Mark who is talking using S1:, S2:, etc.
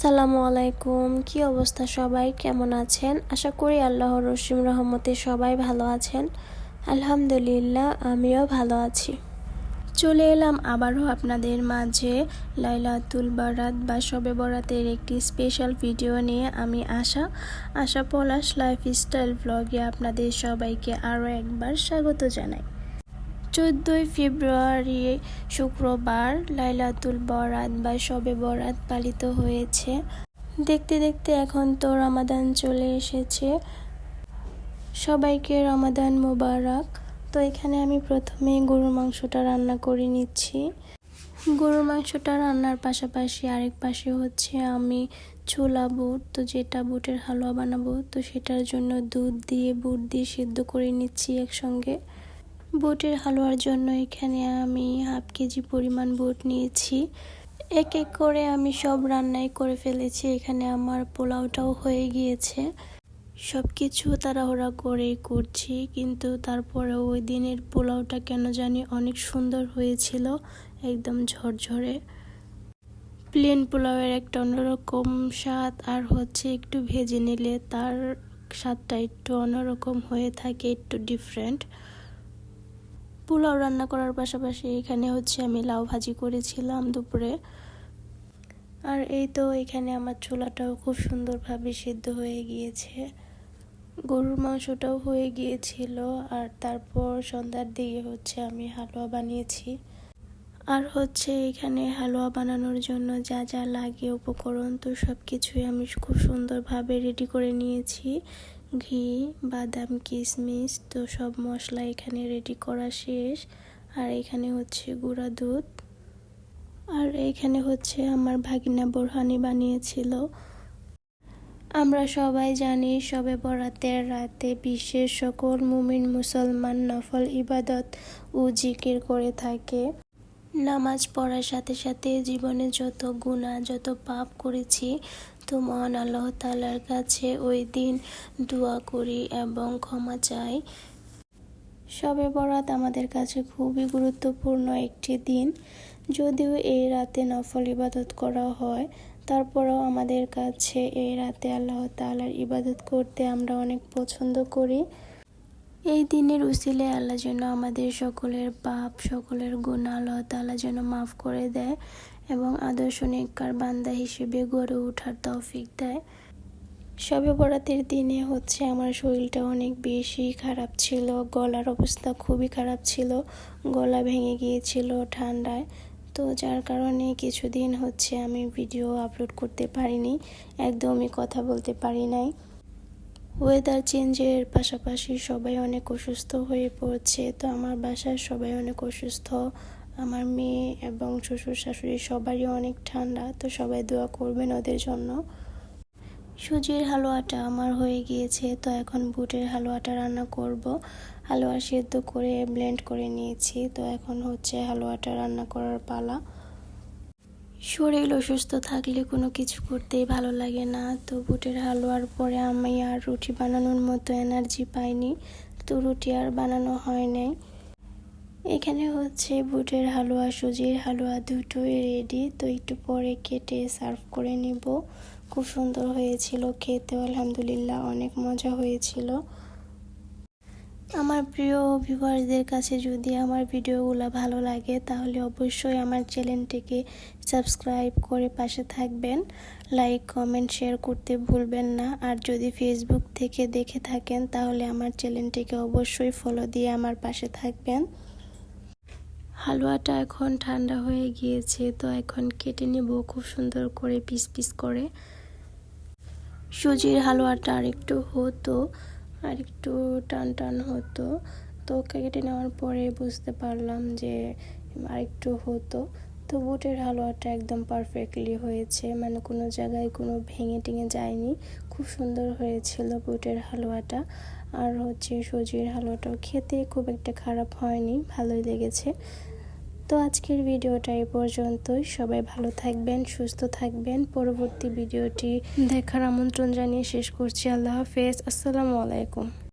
S1: আসসালামু আলাইকুম। কি অবস্থা সবাই, কেমন আছেন? আশা করি আল্লাহর অসীম রহমতে সবাই ভালো আছেন। আলহামদুলিল্লাহ, আমিও ভালো আছি। চলে এলাম আবারও আপনাদের মাঝে লাইলাতুল বারাত বা শবে বরাতের একটি স্পেশাল ভিডিও নিয়ে। আমি আশা পলাশ লাইফস্টাইল ব্লগে আপনাদের সবাইকে আরও একবার স্বাগত জানাই। 14 ফেব্রুয়ারি শুক্রবার লাইলাতুল বরাত বা শবে বরাত পালিত হয়েছে। দেখতে দেখতে এখন তো রমাদান চলে এসেছে। সবাইকে রমাদান মোবারক। তো এখানে আমি প্রথমে গরুর মাংসটা রান্না করে নিচ্ছি। গরুর মাংসটা রান্নার পাশাপাশি আরেক পাশে হচ্ছে আমি ছোলা বুট, তো যেটা বুটের হালুয়া বানাবো, তো সেটার জন্য দুধ দিয়ে বুট দিয়ে সিদ্ধ করে নিচ্ছি একসঙ্গে। বুটের হালুয়ার জন্য এখানে আমি হাফ কেজি পরিমাণ বুট নিয়েছি। এক এক করে আমি সব রান্নাই করে ফেলেছি। এখানে আমার পোলাওটাও হয়ে গিয়েছে। সব কিছু তাড়াহুড়া করেই করছি, কিন্তু তারপরে ওই দিনের পোলাওটা কেন জানি অনেক সুন্দর হয়েছিল, একদম ঝরঝরে। প্লেন পোলাওয়ের একটা অন্যরকম স্বাদ, আর হচ্ছে একটু ভেজে নিলে তার স্বাদটা একটু অন্যরকম হয়ে থাকে, একটু ডিফারেন্ট। পোলাও রান্না করার পাশাপাশি এখানে হচ্ছে আমি লাউ ভাজি করেছিলাম দুপুরে। আর এই তো এখানে আমার ছোলাটাও খুব সুন্দরভাবে সিদ্ধ হয়ে গিয়েছে। গরুর মাংসটাও হয়ে গিয়েছিল। আর তারপর সন্ধ্যার দিকে হচ্ছে আমি হালুয়া বানিয়েছি। আর হচ্ছে এখানে হালুয়া বানানোর জন্য যা যা লাগে উপকরণ, তো সব কিছুই আমি খুব সুন্দরভাবে রেডি করে নিয়েছি। ঘি, বাদাম, কিশমিশ, তো সব মশলা এখানে রেডি করা শেষ। আর এখানে হচ্ছে গুঁড়া দুধ। আর এখানে হচ্ছে আমার ভাগিনা বোরহানি বানিয়েছিল। আমরা সবাই জানি শবে বরাতের রাতে বিশ্বের সকল মুমিন মুসলমান নফল ইবাদত ও জিকির করে থাকে। নামাজ পড়ার সাথে সাথে জীবনে যত গুনাহ, যত পাপ করেছি, তো মহান আল্লাহ তাআলার কাছে ওই দিন দোয়া করি এবং ক্ষমা চাই। শবে বরাত আমাদের কাছে খুবই গুরুত্বপূর্ণ একটি দিন। যদিও এই রাতে নফল ইবাদত করা হয়, তারপরেও আমাদের কাছে এই রাতে আল্লাহ তাআলার ইবাদত করতে আমরা অনেক পছন্দ করি। এই দিনের উসিলায় আল্লাহ যেন আমাদের সকলের পাপ, সকলের গুনাহ আল্লাহ তাআলা যেন মাফ করে দেয় এবং আদর্শ নেককার বান্দা হিসেবে গড়ে ওঠার তৌফিক দেয়। শবে বরাতের দিনে হচ্ছে আমার শরীরটা অনেক বেশি খারাপ ছিল। গলার অবস্থা খুবই খারাপ ছিল, গলা ভেঙে গিয়েছিল ঠান্ডায়। তো যার কারণে কিছুদিন হচ্ছে আমি ভিডিও আপলোড করতে পারিনি, একদমই কথা বলতে পারি নাই। ওয়েদার চেঞ্জের পাশাপাশি সবাই অনেক অসুস্থ হয়ে পড়ছে। তো আমার বাসার সবাই অনেক অসুস্থ, আমার মেয়ে এবং শ্বশুর শাশুড়ি সবারই অনেক ঠান্ডা। তো সবাই দোয়া করবেন ওদের জন্য। সুজির হালুয়াটা আমার হয়ে গিয়েছে, তো এখন বুটের হালুয়াটা রান্না করব। হালুয়া সেদ্ধ করে ব্লেন্ড করে নিয়েছি, তো এখন হচ্ছে হালুয়াটা রান্না করার পালা। শরীর অসুস্থ থাকলে কোনো কিছু করতেই ভালো লাগে না। তো বুটের হালুয়ার পরে আমি আর রুটি বানানোর মতো এনার্জি পাইনি, তো রুটি আর বানানো হয় নাই। এখানে হচ্ছে বুটের হালুয়া, সুজির হালুয়া দুটোই রেডি। তো একটু পরে কেটে সার্ভ করে নিব। খুব সুন্দর হয়েছিল খেতে, আলহামদুলিল্লাহ অনেক মজা হয়েছিল। আমার প্রিয় ভিউয়ারদের কাছে যদি আমার ভিডিওগুলো ভালো লাগে, তাহলে অবশ্যই আমার চ্যানেলটিকে সাবস্ক্রাইব করে পাশে থাকবেন। লাইক, কমেন্ট, শেয়ার করতে ভুলবেন না। আর যদি ফেসবুক থেকে দেখে থাকেন, তাহলে আমার চ্যানেলটিকে অবশ্যই ফলো দিয়ে আমার পাশে থাকবেন। হালুয়াটা এখন ঠান্ডা হয়ে গিয়েছে, তো এখন কেটে নেব খুব সুন্দর করে পিস পিস করে। সুজির হালুয়াটা আরেকটু হতো, আরেকটু টান টান হতো। তো কেটে নেওয়ার পরে বুঝতে পারলাম যে আরেকটু হতো। তো বুটের হালুয়াটা একদম পারফেক্টলি হয়েছে, মানে কোনো জায়গায় কোনো ভেঙে টেঙে যায়নি। খুব সুন্দর হয়েছিল বুটের হালুয়াটা। আর হচ্ছে সুজির হালুয়াটাও খেতে খুব একটা খারাপ হয়নি, ভালোই লেগেছে। তো আজকের ভিডিওটা এই পর্যন্তই। সবাই ভালো থাকবেন, সুস্থ থাকবেন। পরবর্তী ভিডিওটি দেখার আমন্ত্রণ জানিয়ে শেষ করছি। আল্লাহ হাফেজ, আসসালামু আলাইকুম।